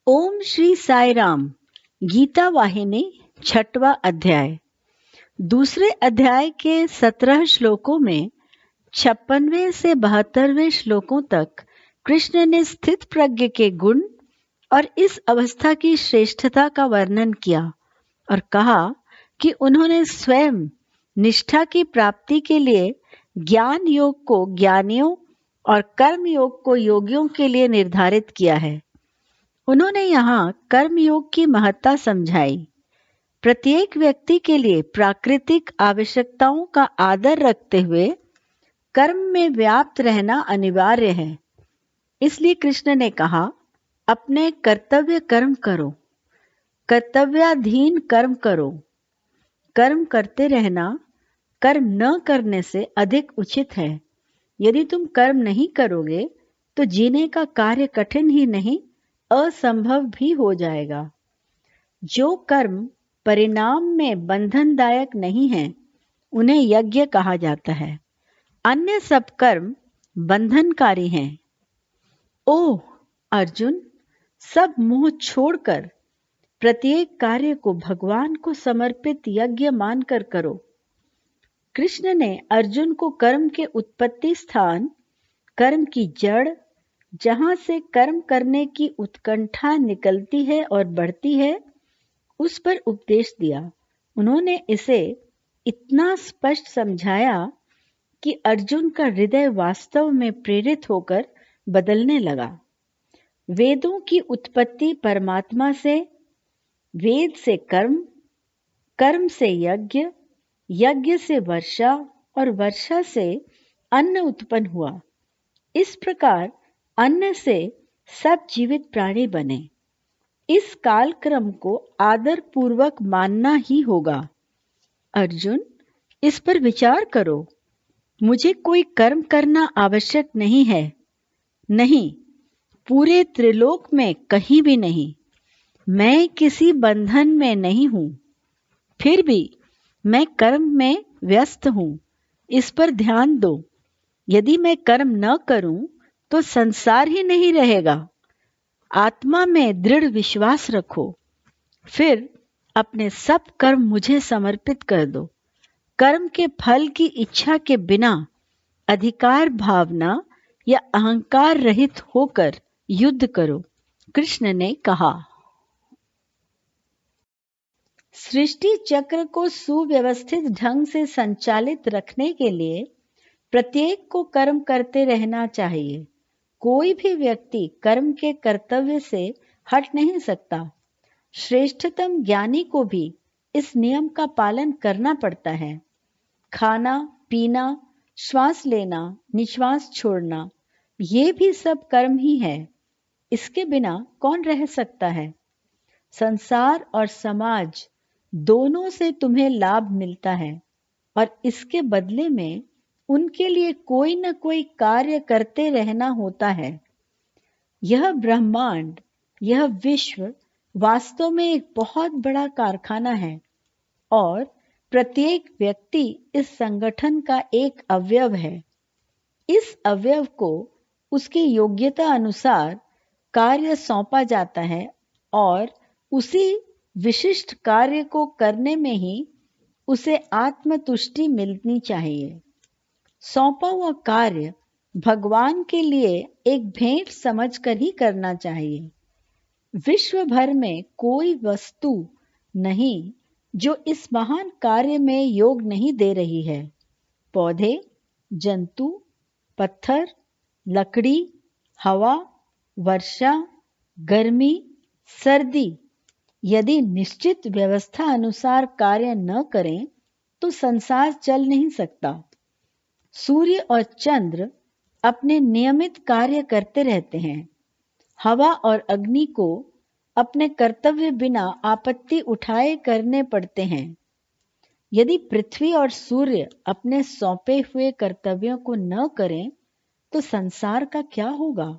ओम श्री साई राम। गीता वाहिनी 6वां अध्याय। दूसरे अध्याय के 17 श्लोकों में 56वें से 72वें श्लोकों तक कृष्ण ने स्थित प्रज्ञ के गुण और इस अवस्था की श्रेष्ठता का वर्णन किया और कहा कि उन्होंने स्वयं निष्ठा की प्राप्ति के लिए ज्ञान योग को ज्ञानियों और कर्म योग को योगियों के लिए निर्धारित किया है। उन्होंने यहाँ कर्म योग की महत्ता समझाई। प्रत्येक व्यक्ति के लिए प्राकृतिक आवश्यकताओं का आदर रखते हुए कर्म में व्याप्त रहना अनिवार्य है। इसलिए कृष्ण ने कहा, अपने कर्तव्य कर्म करो, कर्तव्याधीन कर्म करो। कर्म करते रहना कर्म न करने से अधिक उचित है। यदि तुम कर्म नहीं करोगे तो जीने का कार्य कठिन ही नहीं, असंभव भी हो जाएगा। जो कर्म परिणाम में बंधनदायक नहीं है उन्हें यज्ञ कहा जाता है। अन्य सब कर्म बंधनकारी हैं। ओह अर्जुन, सब मोह छोड़कर प्रत्येक कार्य को भगवान को समर्पित यज्ञ मानकर करो। कृष्ण ने अर्जुन को कर्म के उत्पत्ति स्थान, कर्म की जड़, जहां से कर्म करने की उत्कंठा निकलती है और बढ़ती है, उस पर उपदेश दिया। उन्होंने इसे इतना स्पष्ट समझाया कि अर्जुन का हृदय वास्तव में प्रेरित होकर बदलने लगा। वेदों की उत्पत्ति परमात्मा से, वेद से कर्म, कर्म से यज्ञ, यज्ञ से वर्षा और वर्षा से अन्न उत्पन्न हुआ। इस प्रकार अन्न से सब जीवित प्राणी बने। इस कालक्रम को आदर पूर्वक मानना ही होगा। अर्जुन, इस पर विचार करो। मुझे कोई कर्म करना आवश्यक नहीं है। नहीं, पूरे त्रिलोक में कहीं भी नहीं। मैं किसी बंधन में नहीं हूं, फिर भी मैं कर्म में व्यस्त हूं। इस पर ध्यान दो। यदि मैं कर्म न करूं तो संसार ही नहीं रहेगा। आत्मा में दृढ़ विश्वास रखो, फिर अपने सब कर्म मुझे समर्पित कर दो। कर्म के फल की इच्छा के बिना अधिकार भावना या अहंकार रहित होकर युद्ध करो। कृष्ण ने कहा। सृष्टि चक्र को सुव्यवस्थित ढंग से संचालित रखने के लिए प्रत्येक को कर्म करते रहना चाहिए। कोई भी व्यक्ति कर्म के कर्तव्य से हट नहीं सकता। श्रेष्ठतम ज्ञानी को भी इस नियम का पालन करना पड़ता है। खाना, पीना, श्वास लेना, निश्वास छोड़ना, ये भी सब कर्म ही है। इसके बिना कौन रह सकता है? संसार और समाज दोनों से तुम्हें लाभ मिलता है और इसके बदले में उनके लिए कोई न कोई कार्य करते रहना होता है। यह ब्रह्मांड, यह विश्व वास्तव में एक बहुत बड़ा कारखाना है और प्रत्येक व्यक्ति इस संगठन का एक अवयव है। इस अवयव को उसकी योग्यता अनुसार कार्य सौंपा जाता है और उसी विशिष्ट कार्य को करने में ही उसे आत्मतुष्टि मिलनी चाहिए। सौंपा हुआ कार्य भगवान के लिए एक भेंट समझकर ही करना चाहिए। विश्व भर में कोई वस्तु नहीं जो इस महान कार्य में योग नहीं दे रही है। पौधे, जंतु, पत्थर, लकड़ी, हवा, वर्षा, गर्मी, सर्दी यदि निश्चित व्यवस्था अनुसार कार्य न करें तो संसार चल नहीं सकता। सूर्य और चंद्र अपने नियमित कार्य करते रहते हैं। हवा और अग्नि को अपने कर्तव्य बिना आपत्ति उठाए करने पड़ते हैं। यदि पृथ्वी और सूर्य अपने सौंपे हुए कर्तव्यों को न करें तो संसार का क्या होगा?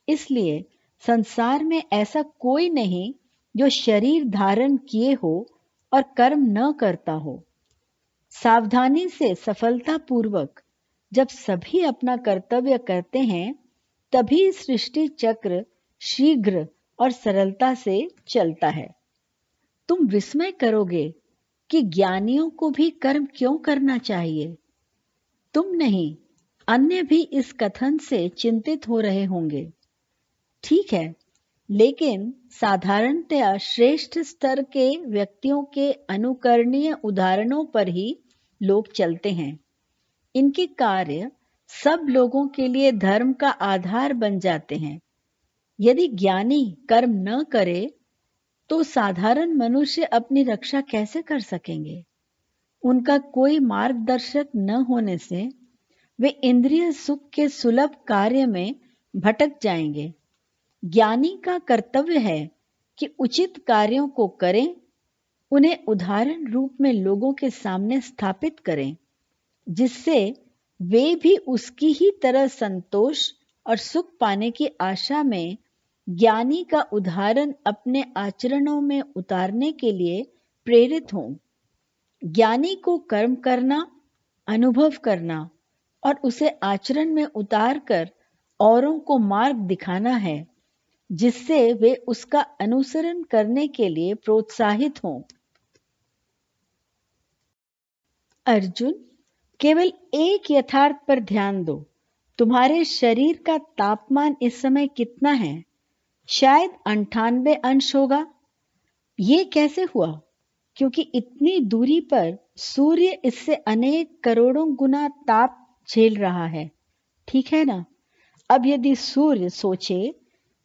इसलिए संसार में ऐसा कोई नहीं जो शरीर धारण किए हो और कर्म न करता हो। सावधानी से सफलतापूर्वक जब सभी अपना कर्तव्य करते हैं तभी सृष्टि चक्र शीघ्र और सरलता से चलता है। तुम विस्मय करोगे कि ज्ञानियों को भी कर्म क्यों करना चाहिए। तुम नहीं, अन्य भी इस कथन से चिंतित हो रहे होंगे। ठीक है, लेकिन साधारणतया श्रेष्ठ स्तर के व्यक्तियों के अनुकरणीय उदाहरणों पर ही लोग चलते हैं। इनके कार्य सब लोगों के लिए धर्म का आधार बन जाते हैं। यदि ज्ञानी कर्म न करे तो साधारण मनुष्य अपनी रक्षा कैसे कर सकेंगे। उनका कोई मार्गदर्शक न होने से वे इंद्रिय सुख के सुलभ कार्य में भटक जाएंगे। ज्ञानी का कर्तव्य है कि उचित कार्यों को करें, उन्हें उदाहरण रूप में लोगों के सामने स्थापित करें, जिससे वे भी उसकी ही तरह संतोष और सुख पाने की आशा में ज्ञानी का उदाहरण अपने आचरणों में उतारने के लिए प्रेरित हों। ज्ञानी को कर्म करना, अनुभव करना और उसे आचरण में उतारकर औरों को मार्ग दिखाना है, जिससे वे उसका अनुसरण करने के लिए प्रोत्साहित हों। अर्जुन, केवल एक यथार्थ पर ध्यान दो। तुम्हारे शरीर का तापमान इस समय कितना है? शायद 98 अंश होगा। ये कैसे हुआ? क्योंकि इतनी दूरी पर सूर्य इससे अनेक करोड़ों गुना ताप झेल रहा है। ठीक है ना? अब यदि सूर्य सोचे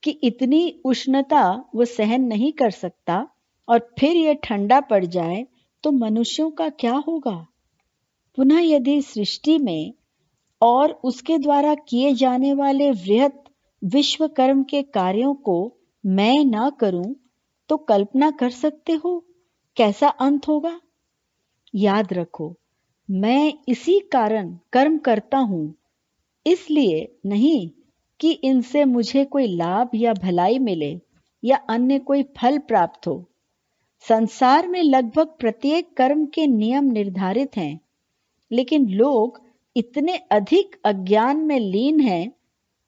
कि इतनी उष्णता वो सहन नहीं कर सकता और फिर यह ठंडा पड़ जाए तो मनुष्यों का क्या होगा? पुनः यदि सृष्टि में और उसके द्वारा किए जाने वाले वृहत विश्व कर्म के कार्यों को मैं ना करूं तो कल्पना कर सकते हो कैसा अंत होगा। याद रखो, मैं इसी कारण कर्म करता हूं, इसलिए नहीं कि इनसे मुझे कोई लाभ या भलाई मिले या अन्य कोई फल प्राप्त हो। संसार में लगभग प्रत्येक कर्म के नियम निर्धारित हैं, लेकिन लोग इतने अधिक अज्ञान में लीन हैं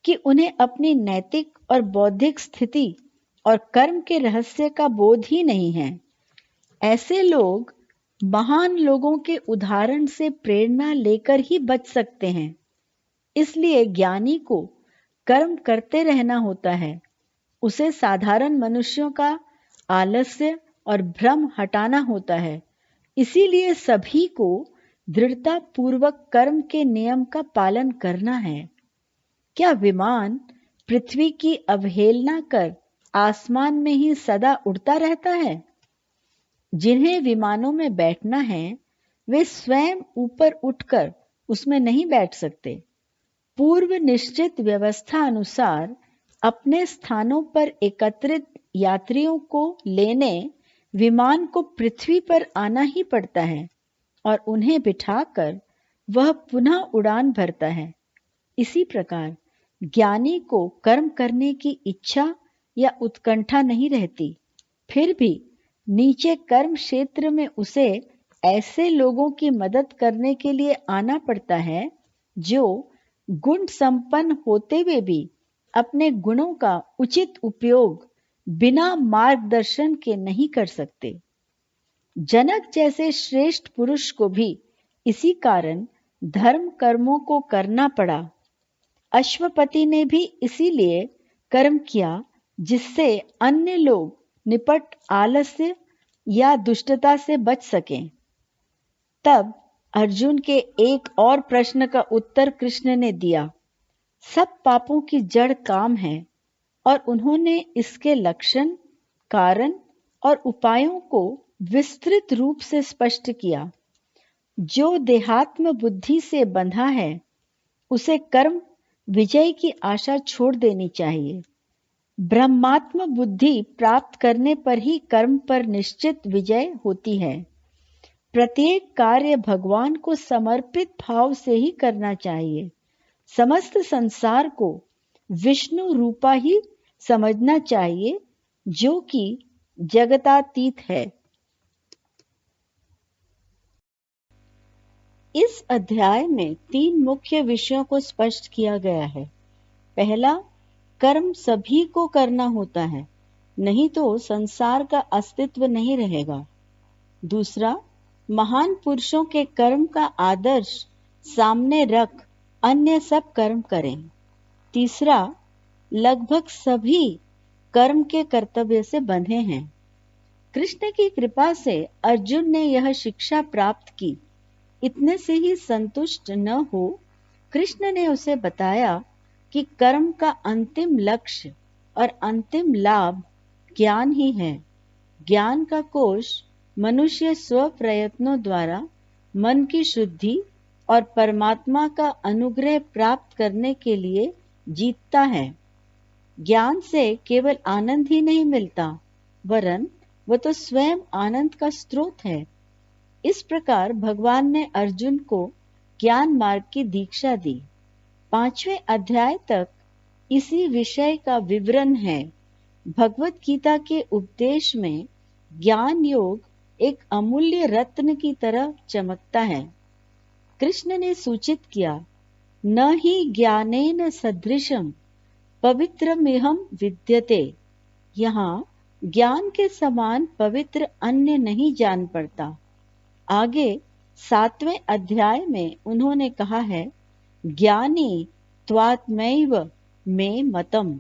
कि उन्हें अपनी नैतिक और बौद्धिक स्थिति और कर्म के रहस्य का बोध ही नहीं है। ऐसे लोग महान लोगों के उदाहरण से प्रेरणा लेकर ही बच सकते हैं। इसलिए ज्ञानी को कर्म करते रहना होता है। उसे साधारण मनुष्यों का आलस्य और भ्रम हटाना होता है। इसीलिए सभी को दृढ़ता पूर्वक कर्म के नियम का पालन करना है। क्या विमान पृथ्वी की अवहेलना कर आसमान में ही सदा उड़ता रहता है? जिन्हें विमानों में बैठना है वे स्वयं ऊपर उठकर उसमें नहीं बैठ सकते। पूर्व निश्चित व्यवस्था अनुसार अपने स्थानों पर एकत्रित यात्रियों को लेने विमान को पृथ्वी पर आना ही पड़ता है और उन्हें बिठाकर वह पुनः उड़ान भरता है। इसी प्रकार ज्ञानी को कर्म करने की इच्छा या उत्कंठा नहीं रहती, फिर भी नीचे कर्म क्षेत्र में उसे ऐसे लोगों की मदद करने के लिए आना पड़ता है जो गुण संपन्न होते हुए भी अपने गुणों का उचित उपयोग बिना मार्गदर्शन के नहीं कर सकते। जनक जैसे श्रेष्ठ पुरुष को भी इसी कारण धर्म कर्मों को करना पड़ा। अश्वपति ने भी इसीलिए कर्म किया जिससे अन्य लोग निपट आलस्य या दुष्टता से बच सकें। तब अर्जुन के एक और प्रश्न का उत्तर कृष्ण ने दिया। सब पापों की जड़ काम है और उन्होंने इसके लक्षण, कारण और उपायों को विस्तृत रूप से स्पष्ट किया। जो देहात्म बुद्धि से बंधा है उसे कर्म विजय की आशा छोड़ देनी चाहिए। ब्रह्मात्म बुद्धि प्राप्त करने पर ही कर्म पर निश्चित विजय होती है। प्रत्येक कार्य भगवान को समर्पित भाव से ही करना चाहिए। समस्त संसार को विष्णु रूपा ही समझना चाहिए जो कि जगतातीत है। इस अध्याय में 3 मुख्य विषयों को स्पष्ट किया गया है। पहला, कर्म सभी को करना होता है, नहीं तो संसार का अस्तित्व नहीं रहेगा। दूसरा, महान पुरुषों के कर्म का आदर्श सामने रख अन्य सब कर्म करें। तीसरा, लगभग सभी कर्म के कर्तव्य से बंधे हैं। कृष्ण की कृपा से अर्जुन ने यह शिक्षा प्राप्त की। इतने से ही संतुष्ट न हो, कृष्ण ने उसे बताया कि कर्म का अंतिम लक्ष्य और अंतिम लाभ ज्ञान ही है। ज्ञान का कोश मनुष्य स्व प्रयत्नों द्वारा मन की शुद्धि और परमात्मा का अनुग्रह प्राप्त करने के लिए जीतता है। ज्ञान से केवल आनंद ही नहीं मिलता, वरन वह तो स्वयं आनंद का स्रोत है। इस प्रकार भगवान ने अर्जुन को ज्ञान मार्ग की दीक्षा दी। 5वें अध्याय तक इसी विषय का विवरण है। भगवत गीता के उपदेश में ज्ञान योग एक अमूल्य रत्न की तरह चमकता है। कृष्ण ने सूचित किया, न ही ज्ञानेन सदृशम पवित्रमिहं विद्यते। यहाँ ज्ञान के समान पवित्र अन्य नहीं जान पड़ता। आगे 7वें अध्याय में उन्होंने कहा है, ज्ञानी त्वात्मैव मे मतम।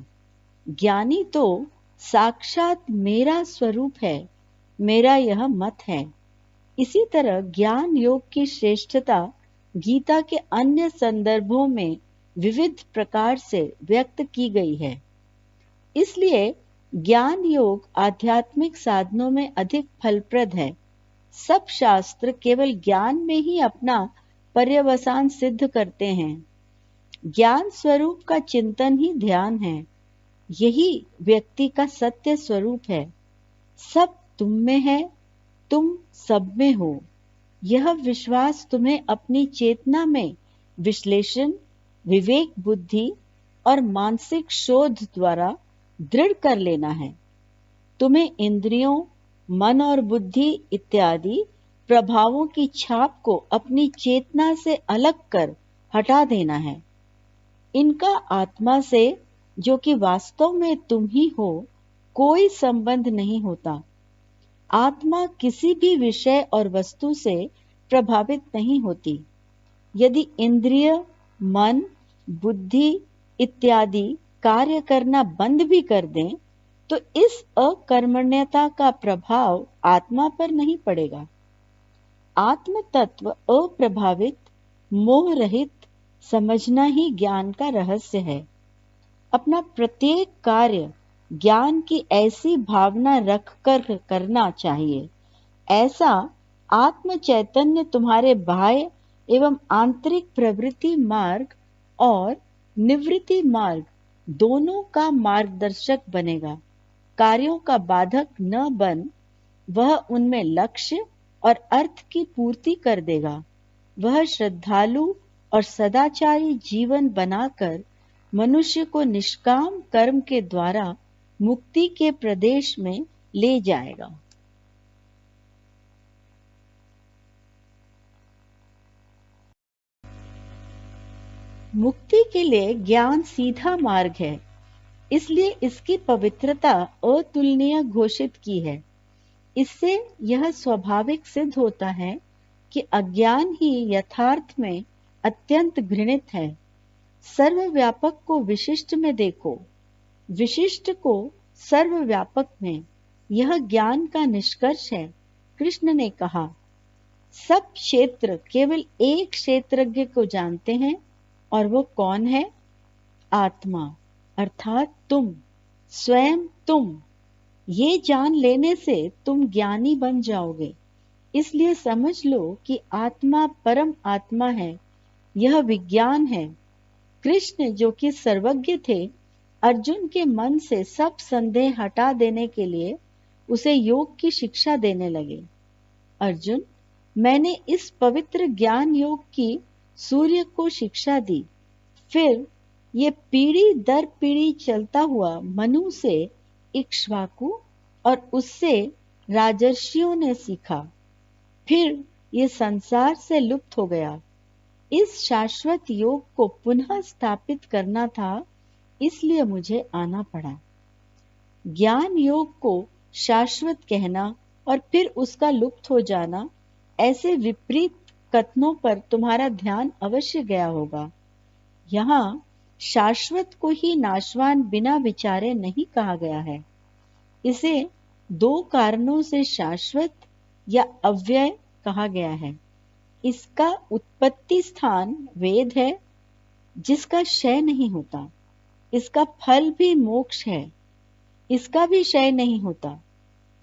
ज्ञानी तो साक्षात मेरा स्वरूप है, मेरा यह मत है। इसी तरह ज्ञान योग की श्रेष्ठता गीता के अन्य संदर्भों में विविध प्रकार से व्यक्त की गई है। इसलिए ज्ञान योग आध्यात्मिक साधनों में अधिक फलप्रद है। सब शास्त्र केवल ज्ञान में ही अपना पर्यवसान सिद्ध करते हैं। ज्ञान स्वरूप का चिंतन ही ध्यान है। यही व्यक्ति का सत्य स्वरूप है। सब तुम में है, तुम सब में हो। यह विश्वास तुम्हें अपनी चेतना में विश्लेषण, विवेक बुद्धि और मानसिक शोध द्वारा दृढ़ कर लेना है। तुम्हें इंद्रियों, मन और बुद्धि इत्यादि प्रभावों की छाप को अपनी चेतना से अलग कर हटा देना है। इनका आत्मा से, जो कि वास्तव में तुम ही हो, कोई संबंध नहीं होता। आत्मा किसी भी विषय और वस्तु से प्रभावित नहीं होती। यदि इंद्रिय, मन, बुद्धि इत्यादि कार्य करना बंद भी कर दें, तो इस अकर्मण्यता का प्रभाव आत्मा पर नहीं पड़ेगा। आत्म तत्व अप्रभावित, मोह रहित समझना ही ज्ञान का रहस्य है। अपना प्रत्येक कार्य ज्ञान की ऐसी भावना रखकर करना चाहिए, ऐसा आत्म चैतन्य तुम्हारे बाह्य एवं आंतरिक प्रवृत्ति मार्ग और निवृत्ति मार्ग दोनों का मार्गदर्शक बनेगा। कार्यों का बाधक न बन, वह उनमें लक्ष्य और अर्थ की पूर्ति कर देगा। वह श्रद्धालु और सदाचारी जीवन बनाकर मनुष्य को निष्काम कर्म के द्वारा मुक्ति के प्रदेश में ले जाएगा। मुक्ति के लिए ज्ञान सीधा मार्ग है, इसलिए इसकी पवित्रता अतुलनीय घोषित की है। इससे यह स्वाभाविक सिद्ध होता है कि अज्ञान ही यथार्थ में अत्यंत घृणित है। सर्वव्यापक को विशिष्ट में देखो, विशिष्ट को सर्वव्यापक में। यह ज्ञान का निष्कर्ष है। कृष्ण ने कहा, सब क्षेत्र केवल एक क्षेत्रज्ञ को जानते हैं, और वो कौन है? आत्मा, अर्थात तुम, स्वयं तुम। ये जान लेने से तुम ज्ञानी बन जाओगे। इसलिए समझ लो कि आत्मा परम आत्मा है। यह विज्ञान है। कृष्ण, जो कि सर्वज्ञ थे, अर्जुन के मन से सब संदेह हटा देने के लिए उसे योग की शिक्षा देने लगे। अर्जुन, मैंने इस पवित्र ज्ञान योग की सूर्य को शिक्षा दी। फिर ये पीढ़ी दर पीढ़ी चलता हुआ मनु से इक्ष्वाकु और उससे राजर्षियों ने सीखा। फिर ये संसार से लुप्त हो गया। इस शाश्वत योग को पुनः स्थापित करना था, इसलिए मुझे आना पड़ा। ज्ञान योग को शाश्वत कहना और फिर उसका लुप्त हो जाना, ऐसे विपरीत कथनों पर तुम्हारा ध्यान अवश्य गया होगा। यहाँ शाश्वत को ही नाशवान बिना विचारे नहीं कहा गया है। इसे दो कारणों से शाश्वत या अव्यय कहा गया है। इसका उत्पत्ति स्थान वेद है, जिसका क्षय नहीं होता। इसका फल भी मोक्ष है, इसका भी क्षय नहीं होता।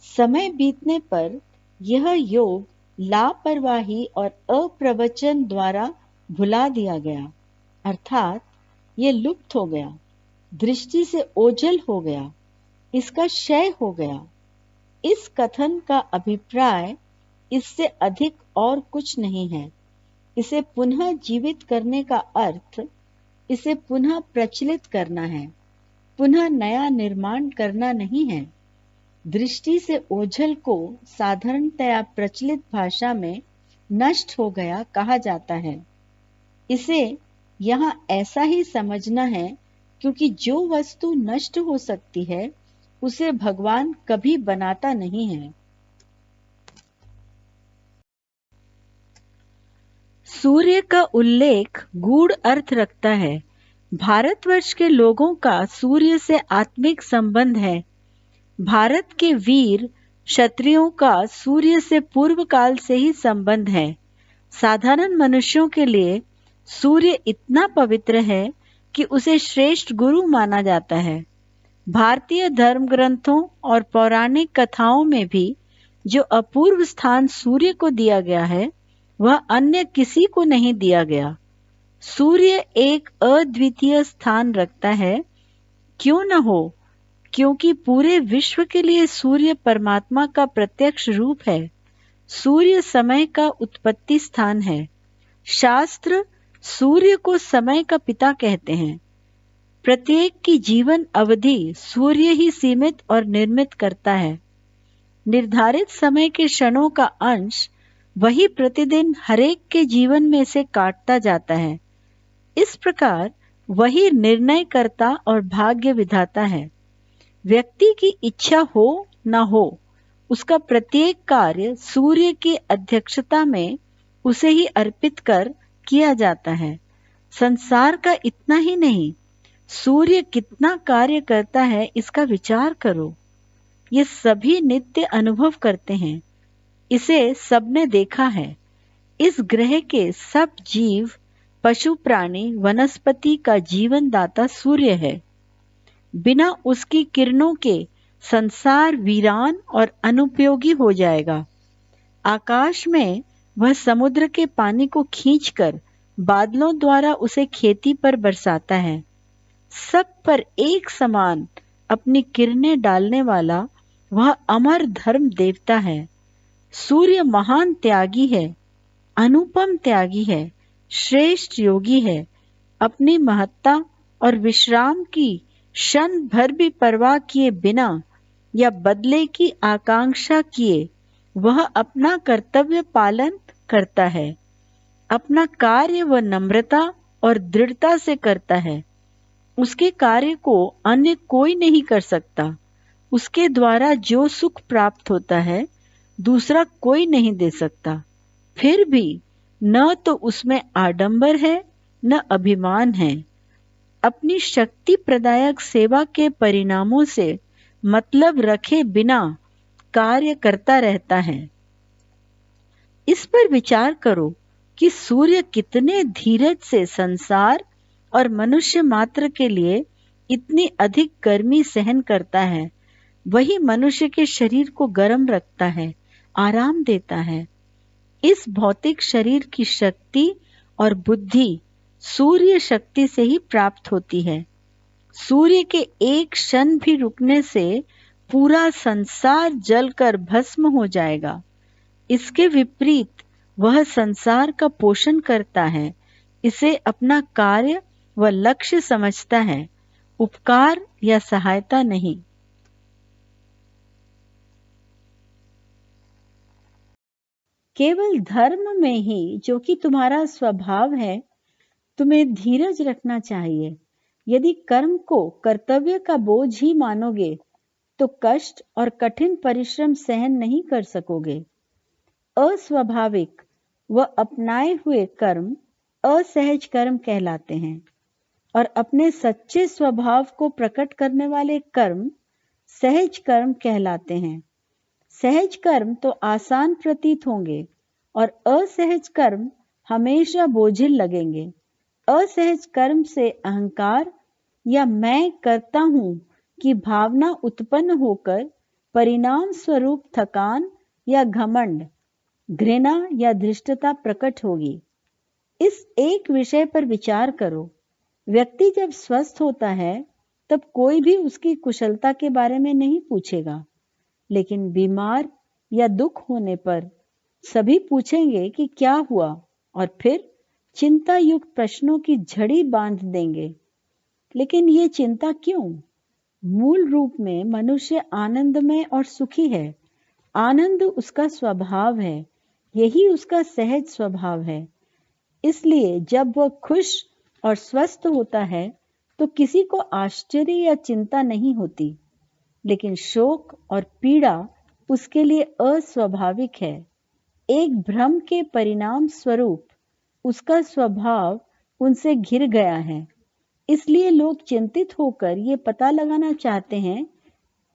समय बीतने पर यह योग लापरवाही और अप्रवचन द्वारा भुला दिया गया, अर्थात ये लुप्त हो गया, दृष्टि से ओझल हो गया, इसका क्षय हो गया। इस कथन का अभिप्राय इससे अधिक और कुछ नहीं है। इसे पुनः जीवित करने का अर्थ इसे पुनः प्रचलित करना है, पुनः नया निर्माण करना नहीं है। दृष्टि से ओझल को साधारणतया प्रचलित भाषा में नष्ट हो गया कहा जाता है। इसे यहाँ ऐसा ही समझना है, क्योंकि जो वस्तु नष्ट हो सकती है उसे भगवान कभी बनाता नहीं है। सूर्य का उल्लेख गूढ़ अर्थ रखता है। भारतवर्ष के लोगों का सूर्य से आत्मिक संबंध है। भारत के वीर क्षत्रियों का सूर्य से पूर्व काल से ही संबंध है। साधारण मनुष्यों के लिए सूर्य इतना पवित्र है कि उसे श्रेष्ठ गुरु माना जाता है। भारतीय धर्म ग्रंथों और पौराणिक कथाओं में भी जो अपूर्व स्थान सूर्य को दिया गया है, वह अन्य किसी को नहीं दिया गया। सूर्य एक अद्वितीय स्थान रखता है, क्यों न हो, क्योंकि पूरे विश्व के लिए सूर्य परमात्मा का प्रत्यक्ष रूप है। सूर्य समय का उत्पत्ति स्थान है। शास्त्र सूर्य को समय का पिता कहते हैं। प्रत्येक की जीवन अवधि सूर्य ही सीमित और निर्मित करता है। निर्धारित समय के क्षणों का अंश वही प्रतिदिन हरेक के जीवन में से काटता जाता है। इस प्रकार वही निर्णय करता और भाग्य विधाता है। व्यक्ति की इच्छा हो न हो, उसका प्रत्येक कार्य सूर्य की अध्यक्षता में उसे ही अर्पित कर किया जाता है। संसार का इतना ही नहीं, सूर्य कितना कार्य करता है इसका विचार करो। ये सभी नित्य अनुभव करते हैं, इसे सबने देखा है। इस ग्रह के सब जीव, पशु, प्राणी, वनस्पति का जीवन दाता सूर्य है। बिना उसकी किरणों के संसार वीरान और अनुपयोगी हो जाएगा। आकाश में वह समुद्र के पानी को खींचकर बादलों द्वारा उसे खेती पर बरसाता है। सब पर एक समान अपनी किरणें डालने वाला वह अमर धर्म देवता है। सूर्य महान त्यागी है, अनुपम त्यागी है, श्रेष्ठ योगी है। अपनी महत्ता और विश्राम की क्षण भर भी परवाह किए बिना या बदले की आकांक्षा किए वह अपना कर्तव्य पालन करता है। अपना कार्य वह नम्रता और दृढ़ता से करता है। उसके कार्य को अन्य कोई नहीं कर सकता। उसके द्वारा जो सुख प्राप्त होता है दूसरा कोई नहीं दे सकता। फिर भी न तो उसमें आडंबर है न अभिमान है। अपनी शक्ति प्रदायक सेवा के परिणामों से मतलब रखे बिना कार्य करता रहता है। इस पर विचार करो कि सूर्य कितने धीरज से संसार और मनुष्य मात्र के लिए इतनी अधिक गर्मी सहन करता है। वही मनुष्य के शरीर को गर्म रखता है, आराम देता है। इस भौतिक शरीर की शक्ति और बुद्धि सूर्य शक्ति से ही प्राप्त होती है। सूर्य के एक क्षण भी रुकने से पूरा संसार जलकर भस्म हो जाएगा। इसके विपरीत वह संसार का पोषण करता है, इसे अपना कार्य व लक्ष्य समझता है, उपकार या सहायता नहीं। केवल धर्म में ही, जो कि तुम्हारा स्वभाव है, तुम्हें धीरज रखना चाहिए। यदि कर्म को कर्तव्य का बोझ ही मानोगे तो कष्ट और कठिन परिश्रम सहन नहीं कर सकोगे। अस्वाभाविक व अपनाए हुए कर्म असहज कर्म कहलाते हैं और अपने सच्चे स्वभाव को प्रकट करने वाले कर्म सहज कर्म कहलाते हैं। सहज कर्म तो आसान प्रतीत होंगे और असहज कर्म हमेशा बोझिल लगेंगे। असहज कर्म से अहंकार या मैं करता हूं की भावना उत्पन्न होकर परिणाम स्वरूप थकान या घमंड, घृणा या धृष्टता प्रकट होगी। इस एक विषय पर विचार करो। व्यक्ति जब स्वस्थ होता है तब कोई भी उसकी कुशलता के बारे में नहीं पूछेगा, लेकिन बीमार या दुख होने पर सभी पूछेंगे कि क्या हुआ और फिर चिंता युक्त प्रश्नों की झड़ी बांध देंगे। लेकिन ये चिंता क्यों? मूल रूप में मनुष्य आनंदमय और सुखी है। आनंद उसका स्वभाव है, यही उसका सहज स्वभाव है। इसलिए जब वह खुश और स्वस्थ होता है तो किसी को आश्चर्य या चिंता नहीं होती, लेकिन शोक और पीड़ा उसके लिए अस्वाभाविक है। एक भ्रम के परिणाम स्वरूप उसका स्वभाव उनसे घिर गया है। इसलिए लोग चिंतित होकर ये पता लगाना चाहते हैं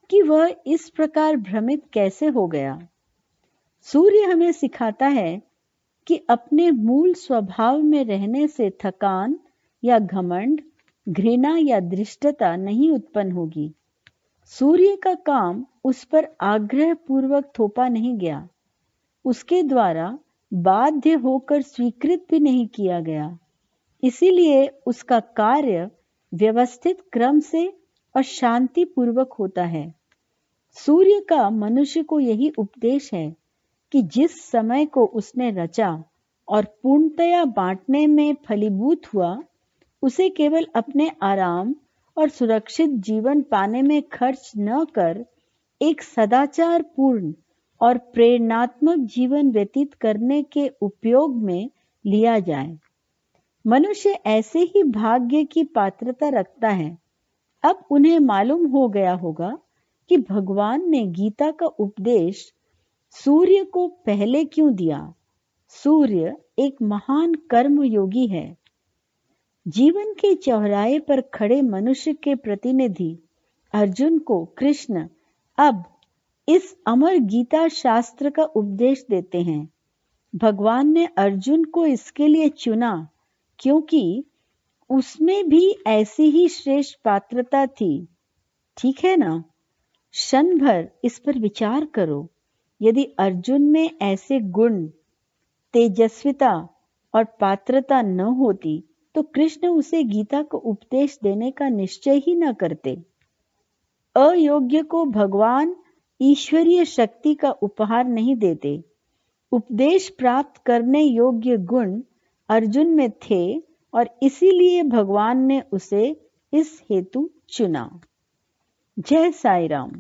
कि वह इस प्रकार भ्रमित कैसे हो गया। सूर्य हमें सिखाता है कि अपने मूल स्वभाव में रहने से थकान या घमंड, घृणा या धृष्टता नहीं उत्पन्न होगी। सूर्य का काम उस पर आग्रह पूर्वक थोपा नहीं गया, उसके द्वारा बाध्य होकर स्वीकृत भी नहीं किया गया। इसीलिए उसका कार्य व्यवस्थित क्रम से और शांति पूर्वक होता है। सूर्य का मनुष्य को यही उपदेश है कि जिस समय को उसने रचा और पूर्णतया बांटने में फलीभूत हुआ, उसे केवल अपने आराम और सुरक्षित जीवन पाने में खर्च न कर एक सदाचार पूर्ण और प्रेरणात्मक जीवन व्यतीत करने के उपयोग में लिया जाए। मनुष्य ऐसे ही भाग्य की पात्रता रखता है। अब उन्हें मालूम हो गया होगा कि भगवान ने गीता का उपदेश सूर्य को पहले क्यों दिया। सूर्य एक महान कर्म योगी है। जीवन के चौराहे पर खड़े मनुष्य के प्रतिनिधि अर्जुन को कृष्ण अब इस अमर गीता शास्त्र का उपदेश देते हैं। भगवान ने अर्जुन को इसके लिए चुना क्योंकि उसमें भी ऐसी ही श्रेष्ठ पात्रता थी। ठीक है ना? क्षण भर इस पर विचार करो। यदि अर्जुन में ऐसे गुण, तेजस्विता और पात्रता न होती तो कृष्ण उसे गीता को उपदेश देने का निश्चय ही न करते। अयोग्य को भगवान ईश्वरीय शक्ति का उपहार नहीं देते। उपदेश प्राप्त करने योग्य गुण अर्जुन में थे और इसीलिए भगवान ने उसे इस हेतु चुना। जय साई राम।